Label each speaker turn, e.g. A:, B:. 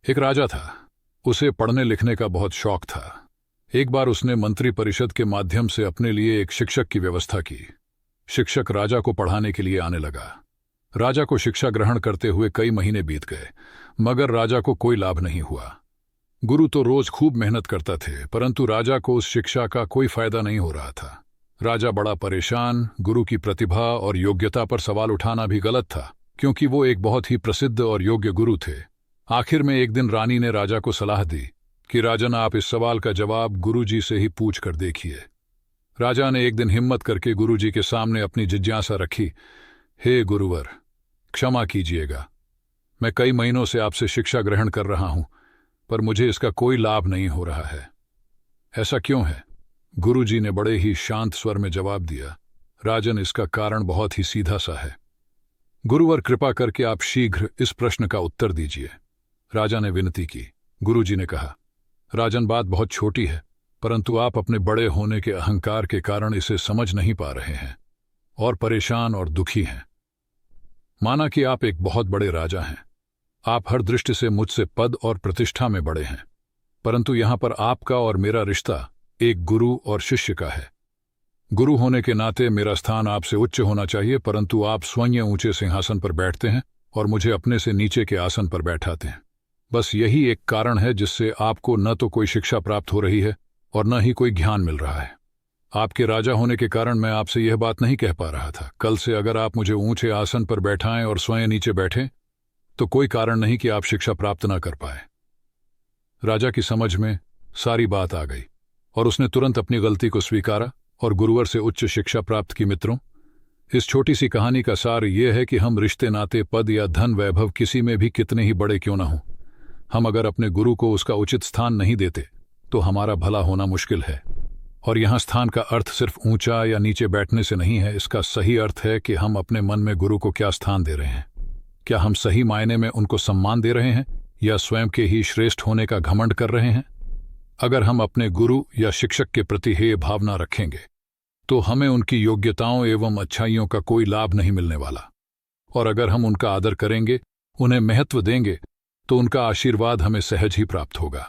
A: एक राजा था। उसे पढ़ने लिखने का बहुत शौक था। एक बार उसने मंत्री परिषद के माध्यम से अपने लिए एक शिक्षक की व्यवस्था की। शिक्षक राजा को पढ़ाने के लिए आने लगा। राजा को शिक्षा ग्रहण करते हुए कई महीने बीत गए, मगर राजा को कोई लाभ नहीं हुआ। गुरु तो रोज खूब मेहनत करता थे, परंतु राजा को उस शिक्षा का कोई फायदा नहीं हो रहा था। राजा बड़ा परेशान। गुरु की प्रतिभा और योग्यता पर सवाल उठाना भी गलत था, क्योंकि वो एक बहुत ही प्रसिद्ध और योग्य गुरु थे। आखिर में एक दिन रानी ने राजा को सलाह दी कि राजन, आप इस सवाल का जवाब गुरुजी से ही पूछ कर देखिए। राजा ने एक दिन हिम्मत करके गुरुजी के सामने अपनी जिज्ञासा रखी। हे गुरुवर, क्षमा कीजिएगा, मैं कई महीनों से आपसे शिक्षा ग्रहण कर रहा हूं, पर मुझे इसका कोई लाभ नहीं हो रहा है। ऐसा क्यों है? गुरुजी ने बड़े ही शांत स्वर में जवाब दिया। राजन, इसका कारण बहुत ही सीधा सा है। गुरुवर, कृपा करके आप शीघ्र इस प्रश्न का उत्तर दीजिए। राजा ने विनती की। गुरुजी ने कहा, राजन, बात बहुत छोटी है, परंतु आप अपने बड़े होने के अहंकार के कारण इसे समझ नहीं पा रहे हैं और परेशान और दुखी हैं। माना कि आप एक बहुत बड़े राजा हैं। आप हर दृष्टि से मुझसे पद और प्रतिष्ठा में बड़े हैं, परंतु यहां पर आपका और मेरा रिश्ता एक गुरु और शिष्य का है। गुरु होने के नाते मेरा स्थान आपसे उच्च होना चाहिए, परंतु आप स्वयं ऊंचे सिंहासन पर बैठते हैं और मुझे अपने से नीचे के आसन पर बैठाते हैं। बस यही एक कारण है जिससे आपको न तो कोई शिक्षा प्राप्त हो रही है और न ही कोई ज्ञान मिल रहा है। आपके राजा होने के कारण मैं आपसे यह बात नहीं कह पा रहा था। कल से अगर आप मुझे ऊंचे आसन पर बैठाएं और स्वयं नीचे बैठें तो कोई कारण नहीं कि आप शिक्षा प्राप्त न कर पाए। राजा की समझ में सारी बात आ गई और उसने तुरंत अपनी गलती को स्वीकारा और गुरुवर से उच्च शिक्षा प्राप्त की। मित्रों, इस छोटी सी कहानी का सार यह है कि हम रिश्ते, नाते, पद या धन वैभव किसी में भी कितने ही बड़े क्यों ना हों, हम अगर अपने गुरु को उसका उचित स्थान नहीं देते तो हमारा भला होना मुश्किल है। और यहां स्थान का अर्थ सिर्फ ऊंचा या नीचे बैठने से नहीं है। इसका सही अर्थ है कि हम अपने मन में गुरु को क्या स्थान दे रहे हैं। क्या हम सही मायने में उनको सम्मान दे रहे हैं या स्वयं के ही श्रेष्ठ होने का घमंड कर रहे हैं? अगर हम अपने गुरु या शिक्षक के प्रति हेय भावना रखेंगे तो हमें उनकी योग्यताओं एवं अच्छाइयों का कोई लाभ नहीं मिलने वाला। और अगर हम उनका आदर करेंगे, उन्हें महत्व देंगे, तो उनका आशीर्वाद हमें सहज ही प्राप्त होगा।